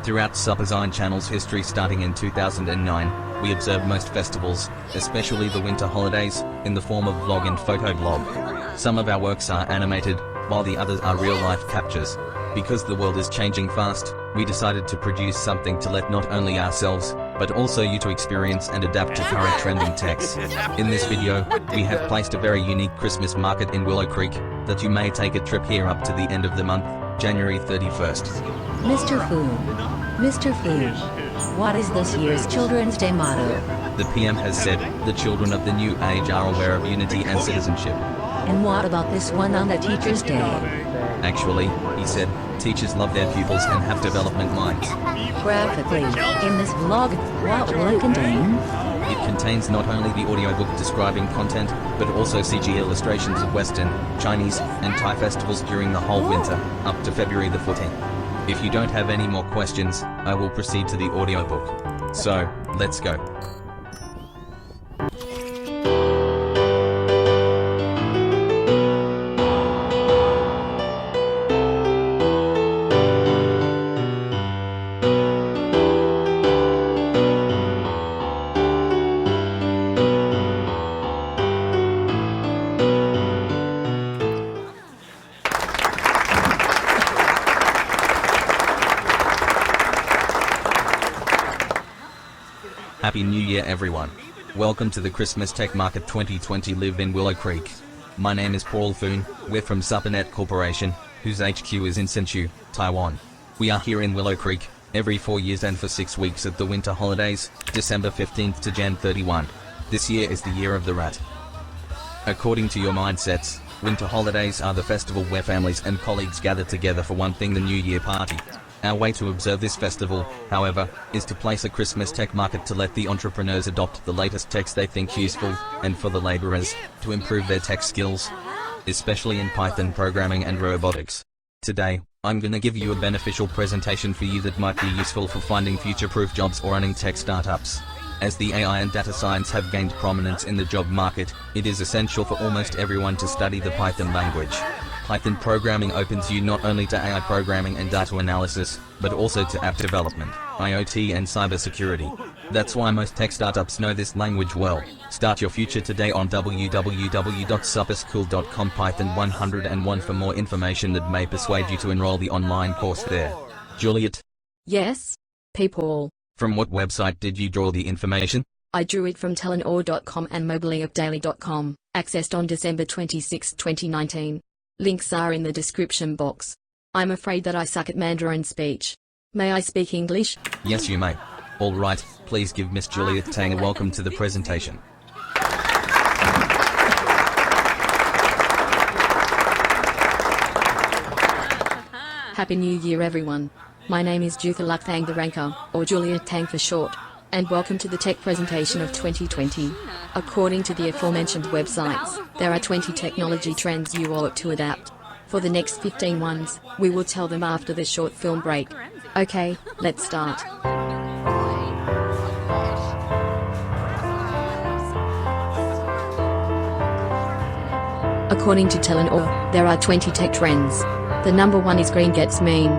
Throughout Supazine Channel's history starting in 2009, we observe most festivals, especially the winter holidays, in the form of vlog and photoblog. Some of our works are animated, while the others are real-life captures. Because the world is changing fast, we decided to produce something to let not only ourselves, but also you to experience and adapt to current trending techs. In this video, we have placed a very unique Christmas market in Willow Creek, that you may take a trip here up to the end of the month, January 31st. Mr. Fu, what is this year's Children's Day motto? The PM has said, the children of the new age are aware of unity and citizenship. And what about this one on the Teacher's Day? Actually, he said, teachers love their pupils and have development minds. Graphically, in this vlog, what will it contain? It contains not only the audiobook describing content, but also CG illustrations of Western, Chinese, and Thai festivals during the whole winter, up to February the 14th. If you don't have any more questions, I will proceed to the audiobook. So, let's go. Happy New Year everyone. Welcome to the Christmas Tech Market 2020 live in Willow Creek. My name is Paul Foon, we're from Supanet Corporation, whose HQ is in Hsinchu, Taiwan. We are here in Willow Creek, every 4 years and for 6 weeks at the winter holidays, December 15th to Jan 31. This year is the year of the rat. According to your mindsets, winter holidays are the festival where families and colleagues gather together for one thing, the New Year party. Our way to observe this festival, however, is to place a Christmas tech market to let the entrepreneurs adopt the latest techs they think useful, and for the laborers, to improve their tech skills, especially in Python programming and robotics. Today, I'm gonna give you a beneficial presentation for you that might be useful for finding future-proof jobs or running tech startups. As the AI and data science have gained prominence in the job market, it is essential for almost everyone to study the Python language. Python programming opens you not only to AI programming and data analysis, but also to app development, IoT and cybersecurity. That's why most tech startups know this language well. Start your future today on www.supaschool.com Python 101 for more information that may persuade you to enroll the online course there. Juliet? Yes? People. From what website did you draw the information? I drew it from telenor.com and mobileofdaily.com, accessed on December 26, 2019. Links are in the description box. I'm afraid that I suck at Mandarin speech. May I speak English? Yes, you may. All right, please give Miss Juliet Tang a welcome to the presentation. Happy New Year everyone. My name is Juthaluk Thang the Ranker, or Juliet Tang for short, and welcome to the tech presentation of 2020. According to the aforementioned websites, there are 20 technology trends you ought to adapt. For the next 15 ones, we will tell them after the short film break. Okay, let's start. According to Telenor, there are 20 tech trends. The number one is green gets mean.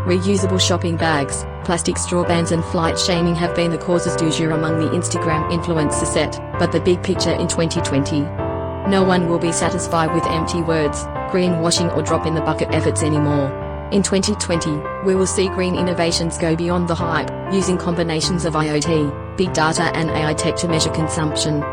Reusable shopping bags, plastic straw bans and flight shaming have been the causes du jour among the Instagram influencer set, but the big picture in 2020. No one will be satisfied with empty words, greenwashing or drop in the bucket efforts anymore. In 2020, we will see green innovations go beyond the hype, using combinations of IoT, big data and AI tech to measure consumption,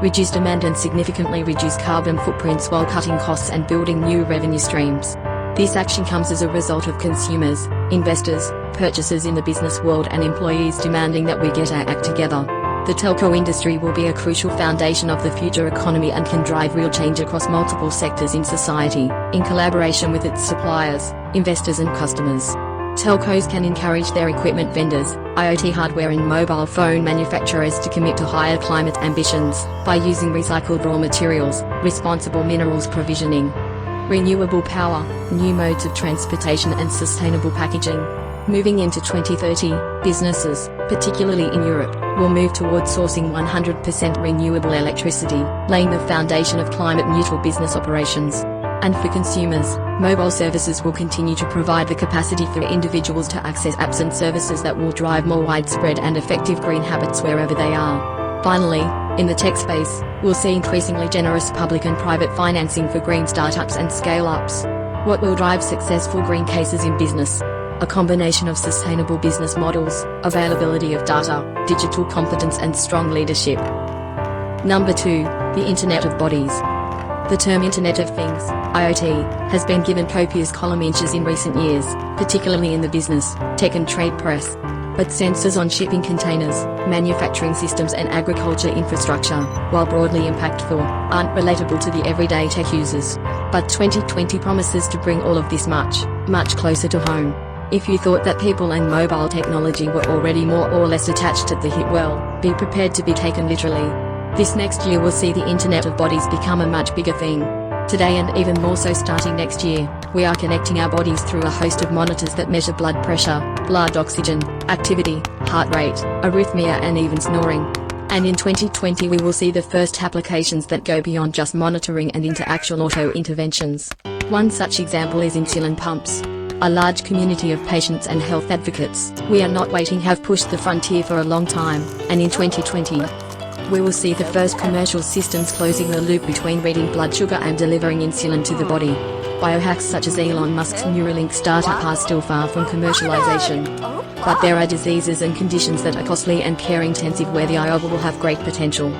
reduce demand and significantly reduce carbon footprints while cutting costs and building new revenue streams. This action comes as a result of consumers, investors, purchasers in the business world and employees demanding that we get our act together. The telco industry will be a crucial foundation of the future economy and can drive real change across multiple sectors in society, in collaboration with its suppliers, investors and customers. Telcos can encourage their equipment vendors, IoT hardware and mobile phone manufacturers to commit to higher climate ambitions, by using recycled raw materials, responsible minerals provisioning, renewable power, new modes of transportation and sustainable packaging. Moving into 2030, businesses, particularly in Europe, will move towards sourcing 100% renewable electricity, laying the foundation of climate-neutral business operations. And for consumers, Mobile services will continue to provide the capacity for individuals to access apps and services that will drive more widespread and effective green habits wherever they are. Finally, in the tech space, we'll see increasingly generous public and private financing for green startups and scale-ups. What will drive successful green cases in business? A combination of sustainable business models, availability of data, digital competence and strong leadership. Number 2, the Internet of Bodies. The term Internet of Things, IoT, has been given copious column inches in recent years, particularly in the business, tech and trade press. But sensors on shipping containers, manufacturing systems and agriculture infrastructure, while broadly impactful, aren't relatable to the everyday tech users. But 2020 promises to bring all of this much closer to home. If you thought that people and mobile technology were already more or less attached at the hip, well, be prepared to be taken literally. This next year will see the Internet of Bodies become a much bigger thing. Today, and even more so starting next year, we are connecting our bodies through a host of monitors that measure blood pressure, blood oxygen, activity, heart rate, arrhythmia and even snoring. And in 2020 we will see the first applications that go beyond just monitoring and into actual auto-interventions. One such example is insulin pumps. A large community of patients and health advocates, we are not waiting, have pushed the frontier for a long time, and in 2020, we will see the first commercial systems closing the loop between reading blood sugar and delivering insulin to the body. Biohacks such as Elon Musk's Neuralink startup are still far from commercialization. But there are diseases and conditions that are costly and care-intensive where the IoT will have great potential.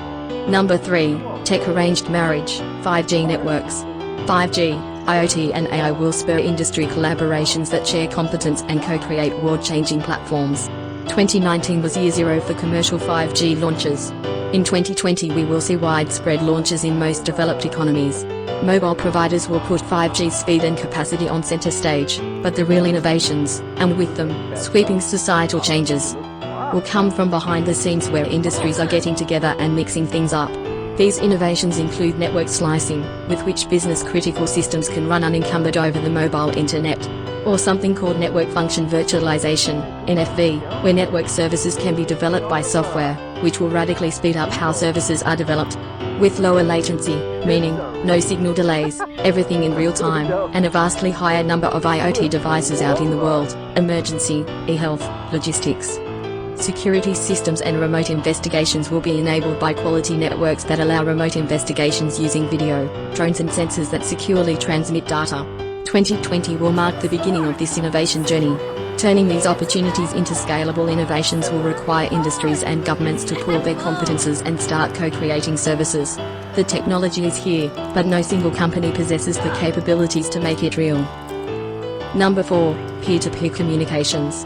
Number 3, tech-arranged marriage, 5G networks. 5G, IoT and AI will spur industry collaborations that share competence and co-create world-changing platforms. 2019 was year zero for commercial 5G launches. In 2020 we will see widespread launches in most developed economies. Mobile providers will put 5G speed and capacity on center stage, but the real innovations, and with them, sweeping societal changes, will come from behind the scenes where industries are getting together and mixing things up. These innovations include network slicing, with which business-critical systems can run unencumbered over the mobile internet, or something called network function virtualization, NFV, where network services can be developed by software, which will radically speed up how services are developed. With lower latency, meaning, no signal delays, everything in real time, and a vastly higher number of IoT devices out in the world, emergency, e-health, logistics, security systems and remote investigations will be enabled by quality networks that allow remote investigations using video, drones and sensors that securely transmit data. 2020 will mark the beginning of this innovation journey. Turning these opportunities into scalable innovations will require industries and governments to pool their competences and start co-creating services. The technology is here, but no single company possesses the capabilities to make it real. Number 4, peer-to-peer communications.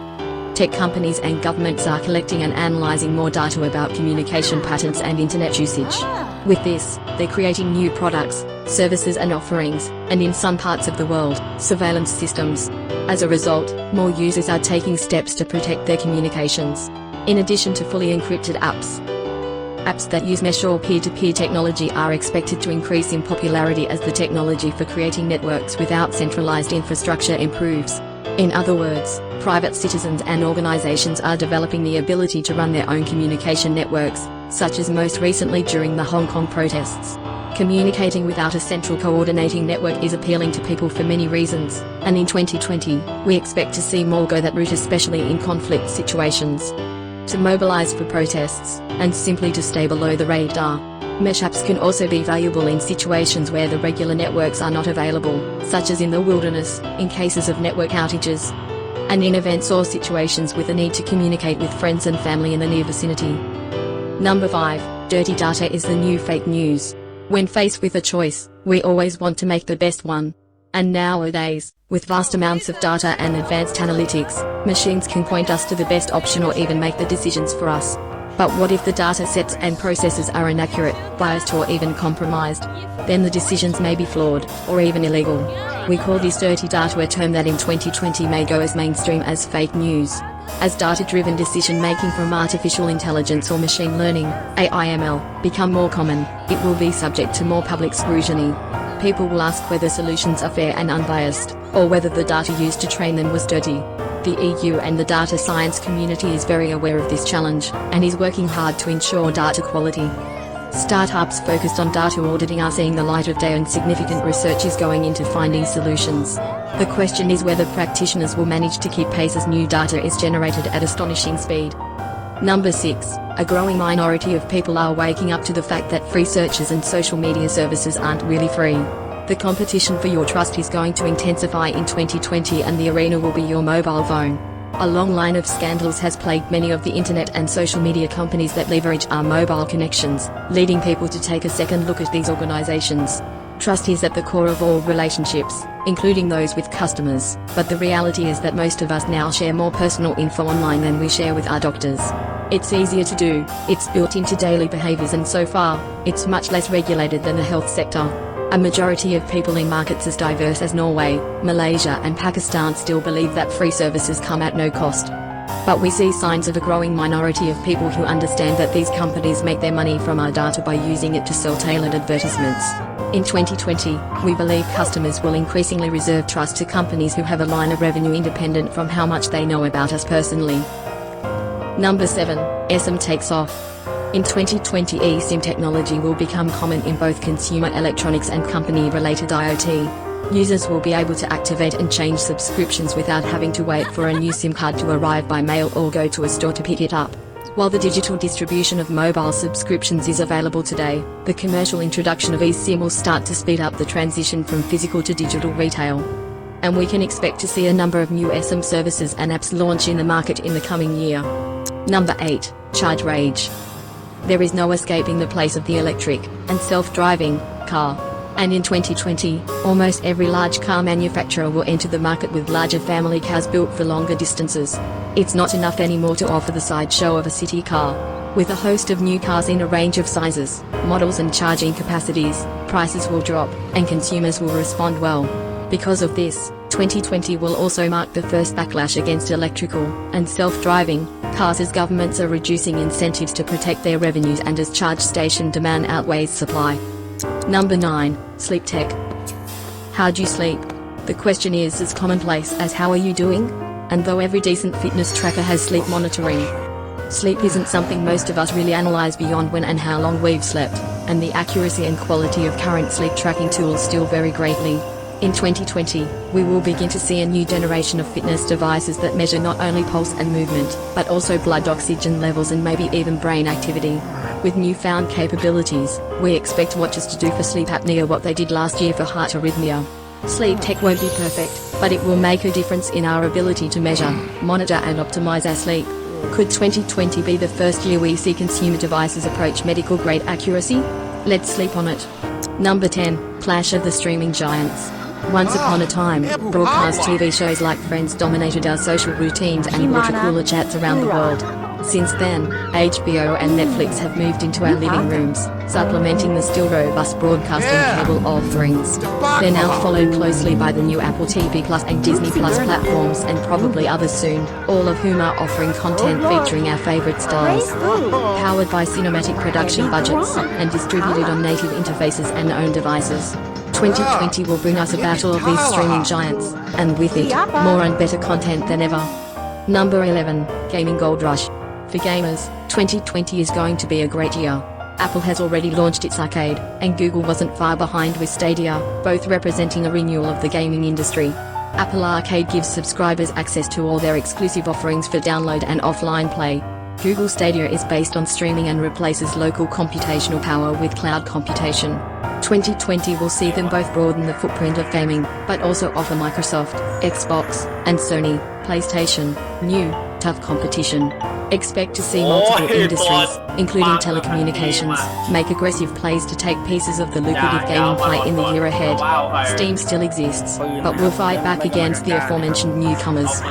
Tech companies and governments are collecting and analyzing more data about communication patterns and internet usage. With this, they're creating new products, services and offerings, and in some parts of the world, surveillance systems. As a result, more users are taking steps to protect their communications. In addition to fully encrypted apps that use mesh or peer-to-peer technology are expected to increase in popularity as the technology for creating networks without centralized infrastructure improves. In other words, private citizens and organizations are developing the ability to run their own communication networks, such as most recently during the Hong Kong protests. Communicating without a central coordinating network is appealing to people for many reasons, and in 2020, we expect to see more go that route, especially in conflict situations. To mobilize for protests, and simply to stay below the radar. Mesh apps can also be valuable in situations where the regular networks are not available, such as in the wilderness, in cases of network outages, and in events or situations with a need to communicate with friends and family in the near vicinity. Number 5, dirty data is the new fake news. When faced with a choice, we always want to make the best one. And nowadays, with vast amounts of data and advanced analytics, machines can point us to the best option or even make the decisions for us. But what if the data sets and processes are inaccurate, biased or even compromised? Then the decisions may be flawed, or even illegal. We call this dirty data, a term that in 2020 may go as mainstream as fake news. As data-driven decision-making from artificial intelligence or machine learning, AI/ML, become more common, it will be subject to more public scrutiny. People will ask whether solutions are fair and unbiased, or whether the data used to train them was dirty. The EU and the data science community is very aware of this challenge, and is working hard to ensure data quality. Startups focused on data auditing are seeing the light of day, and significant research is going into finding solutions. The question is whether practitioners will manage to keep pace as new data is generated at astonishing speed. Number 6. A growing minority of people are waking up to the fact that free searches and social media services aren't really free. The competition for your trust is going to intensify in 2020, and the arena will be your mobile phone. A long line of scandals has plagued many of the internet and social media companies that leverage our mobile connections, leading people to take a second look at these organizations. Trust is at the core of all relationships, including those with customers, but the reality is that most of us now share more personal info online than we share with our doctors. It's easier to do, it's built into daily behaviors, and so far, it's much less regulated than the health sector. A majority of people in markets as diverse as Norway, Malaysia and Pakistan still believe that free services come at no cost. But we see signs of a growing minority of people who understand that these companies make their money from our data by using it to sell tailored advertisements. In 2020, we believe customers will increasingly reserve trust to companies who have a line of revenue independent from how much they know about us personally. Number 7. eSIM takes off. In 2020, eSIM technology will become common in both consumer electronics and company-related IoT. Users will be able to activate and change subscriptions without having to wait for a new SIM card to arrive by mail or go to a store to pick it up. While the digital distribution of mobile subscriptions is available today, the commercial introduction of eSIM will start to speed up the transition from physical to digital retail. And we can expect to see a number of new eSIM services and apps launch in the market in the coming year. Number 8. Charge rage. There is no escaping the place of the electric and self-driving car. And in 2020, almost every large car manufacturer will enter the market with larger family cars built for longer distances. It's not enough anymore to offer the sideshow of a city car. With a host of new cars in a range of sizes, models and charging capacities, prices will drop, and consumers will respond well. Because of this, 2020 will also mark the first backlash against electrical and self-driving cars, as governments are reducing incentives to protect their revenues and as charge station demand outweighs supply. Number 9. Sleep tech. How do you sleep? The question is as commonplace as how are you doing? And though every decent fitness tracker has sleep monitoring, sleep isn't something most of us really analyze beyond when and how long we've slept, and the accuracy and quality of current sleep tracking tools still vary greatly. In 2020, we will begin to see a new generation of fitness devices that measure not only pulse and movement, but also blood oxygen levels and maybe even brain activity. With newfound capabilities, we expect watches to do for sleep apnea what they did last year for heart arrhythmia. Sleep tech won't be perfect, but it will make a difference in our ability to measure, monitor and optimize our sleep. Could 2020 be the first year we see consumer devices approach medical-grade accuracy? Let's sleep on it. Number 10. Clash of the streaming giants. Once upon a time, broadcast TV shows like Friends dominated our social routines and water cooler chats around the world. Since then, HBO and Netflix have moved into our living rooms, supplementing the still robust broadcast and cable offerings. They're now followed closely by the new Apple TV Plus and Disney Plus platforms, and probably others soon, all of whom are offering content featuring our favorite stars. Powered by cinematic production budgets, and distributed on native interfaces and own devices. 2020 will bring us a battle of these streaming giants, and with it, more and better content than ever. Number 11. Gaming Gold Rush. For gamers, 2020 is going to be a great year. Apple has already launched its arcade, and Google wasn't far behind with Stadia, both representing a renewal of the gaming industry. Apple Arcade gives subscribers access to all their exclusive offerings for download and offline play. Google Stadia is based on streaming and replaces local computational power with cloud computation. 2020 will see them both broaden the footprint of gaming, but also offer Microsoft, Xbox, and Sony, PlayStation, new, tough competition. Expect to see multiple industries, including telecommunications, make aggressive plays to take pieces of the lucrative gaming pie in the year ahead. Steam still exists, but will fight back against the aforementioned newcomers.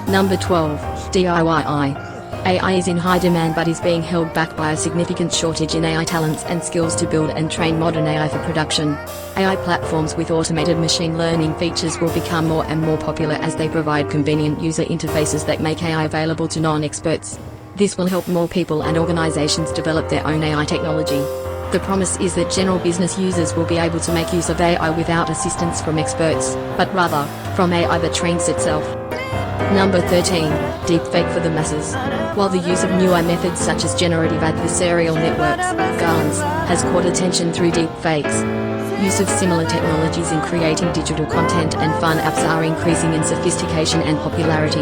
Number 12. DIY. AI is in high demand but is being held back by a significant shortage in AI talents and skills to build and train modern AI for production. AI platforms with automated machine learning features will become more and more popular as they provide convenient user interfaces that make AI available to non-experts. This will help more people and organizations develop their own AI technology. The promise is that general business users will be able to make use of AI without assistance from experts, but rather, from AI that trains itself. Number 13. Deepfake for the masses. While the use of newer methods such as generative adversarial networks, GANs, has caught attention through deepfakes, use of similar technologies in creating digital content and fun apps are increasing in sophistication and popularity.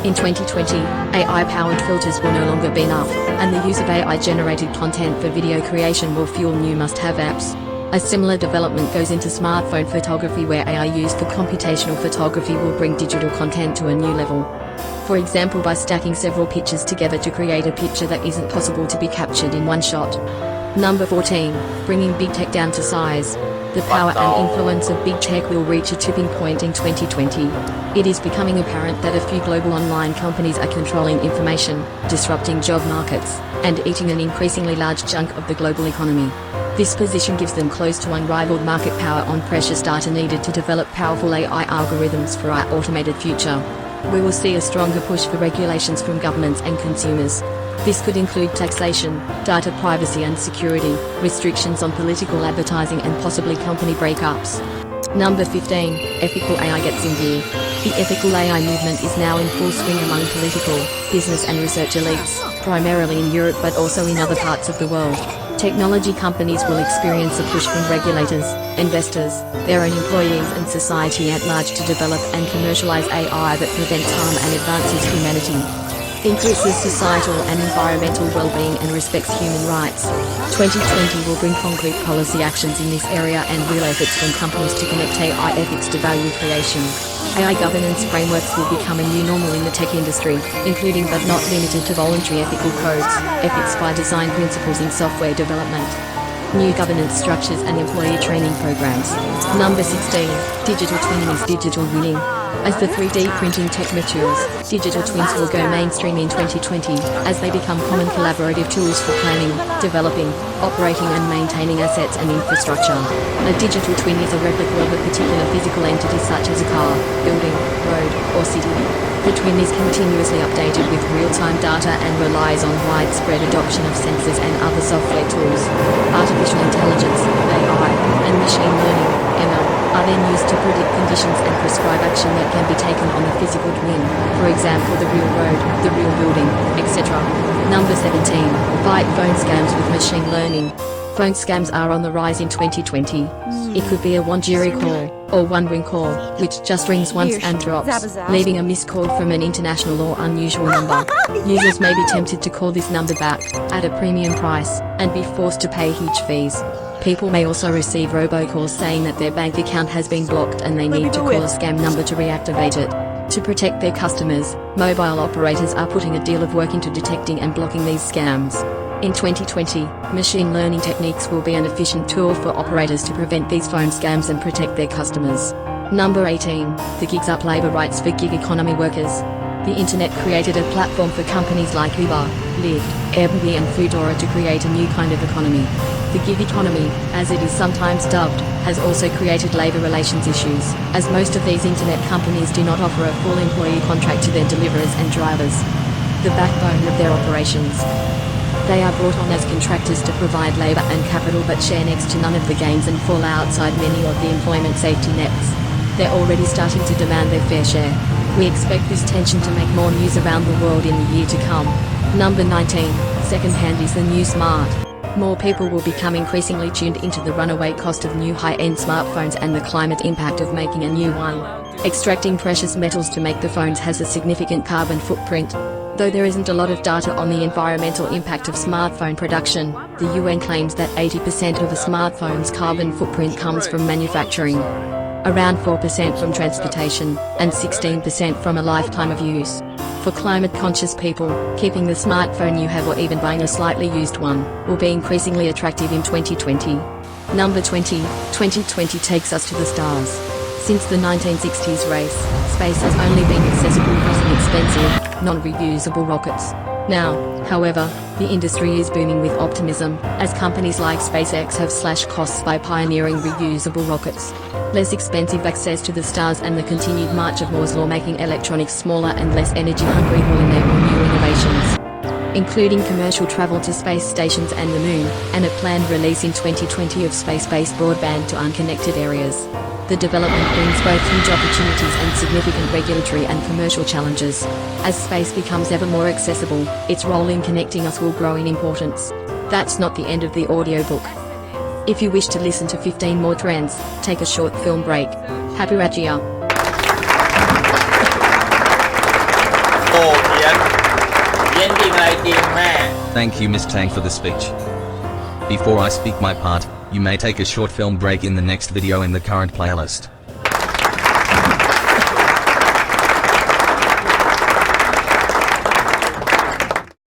In 2020, AI-powered filters will no longer be enough, and the use of AI-generated content for video creation will fuel new must-have apps. A similar development goes into smartphone photography, where AI used for computational photography will bring digital content to a new level. For example, by stacking several pictures together to create a picture that isn't possible to be captured in one shot. Number 14. Bringing big tech down to size. The power and influence of big tech will reach a tipping point in 2020. It is becoming apparent that a few global online companies are controlling information, disrupting job markets, and eating an increasingly large chunk of the global economy. This position gives them close to unrivaled market power on precious data needed to develop powerful AI algorithms for our automated future. We will see a stronger push for regulations from governments and consumers. This could include taxation, data privacy and security, restrictions on political advertising and possibly company breakups. Number 15. Ethical AI gets in gear. The ethical AI movement is now in full swing among political, business and research elites, primarily in Europe but also in other parts of the world. Technology companies will experience a push from regulators, investors, their own employees and society at large to develop and commercialize AI that prevents harm and advances humanity, increases societal and environmental well-being and respects human rights. 2020 will bring concrete policy actions in this area and real efforts from companies to connect AI ethics to value creation. AI governance frameworks will become a new normal in the tech industry, including but not limited to voluntary ethical codes, ethics by design principles in software development, new governance structures and employee training programs. Number 16. Digital twinning is digital winning. As the 3D printing tech matures, digital twins will go mainstream in 2020, as they become common collaborative tools for planning, developing, operating and maintaining assets and infrastructure. A digital twin is a replica of a particular physical entity such as a car, building, road, or city. The twin is continuously updated with real-time data and relies on widespread adoption of sensors and other software tools. Artificial intelligence, AI, and machine learning, ML, are then used to predict conditions and prescribe action that can be taken on the physical twin, for example the real road, the real building, etc. Number 17. Fight phone scams with machine learning. Phone scams are on the rise in 2020. It could be a one-jury call, or one-ring call, which just rings once and drops, leaving a missed call from an international or unusual number. Users may be tempted to call this number back, at a premium price, and be forced to pay huge fees. People may also receive robocalls saying that their bank account has been blocked and they need to call a scam number to reactivate it. To protect their customers, mobile operators are putting a deal of work into detecting and blocking these scams. In 2020, machine learning techniques will be an efficient tool for operators to prevent these phone scams and protect their customers. Number 18. The gigs up labor rights for gig economy workers. The internet created a platform for companies like Uber, Lyft, Airbnb and Foodora to create a new kind of economy. The gig economy, as it is sometimes dubbed, has also created labor relations issues, as most of these internet companies do not offer a full employee contract to their deliverers and drivers, the backbone of their operations. They are brought on as contractors to provide labor and capital but share next to none of the gains and fall outside many of the employment safety nets. They're already starting to demand their fair share. We expect this tension to make more news around the world in the year to come. Number 19. Second-hand is the new smart. More people will become increasingly tuned into the runaway cost of new high-end smartphones and the climate impact of making a new one. Extracting precious metals to make the phones has a significant carbon footprint. Though there isn't a lot of data on the environmental impact of smartphone production, the UN claims that 80% of a smartphone's carbon footprint comes from manufacturing, around 4% from transportation, and 16% from a lifetime of use. For climate-conscious people, keeping the smartphone you have or even buying a slightly used one will be increasingly attractive in 2020. Number 20. 2020 takes us to the stars. Since the 1960s race, space has only been accessible using expensive, non-reusable rockets. Now, however, the industry is booming with optimism, as companies like SpaceX have slashed costs by pioneering reusable rockets. Less expensive access to the stars and the continued march of Moore's law making electronics smaller and less energy-hungry will enable new innovations, including commercial travel to space stations and the moon, and a planned release in 2020 of space-based broadband to unconnected areas. The development brings both huge opportunities and significant regulatory and commercial challenges. As space becomes ever more accessible, its role in connecting us will grow in importance. That's not the end of the audiobook. If you wish to listen to 15 more trends, take a short film break. Happy Rajia. โอ้เพี้ยนจริงอะไรจริงแม่ Thank you, Miss Tang, for the speech. Before I speak my part, you may take a short film break in the next video in the current playlist.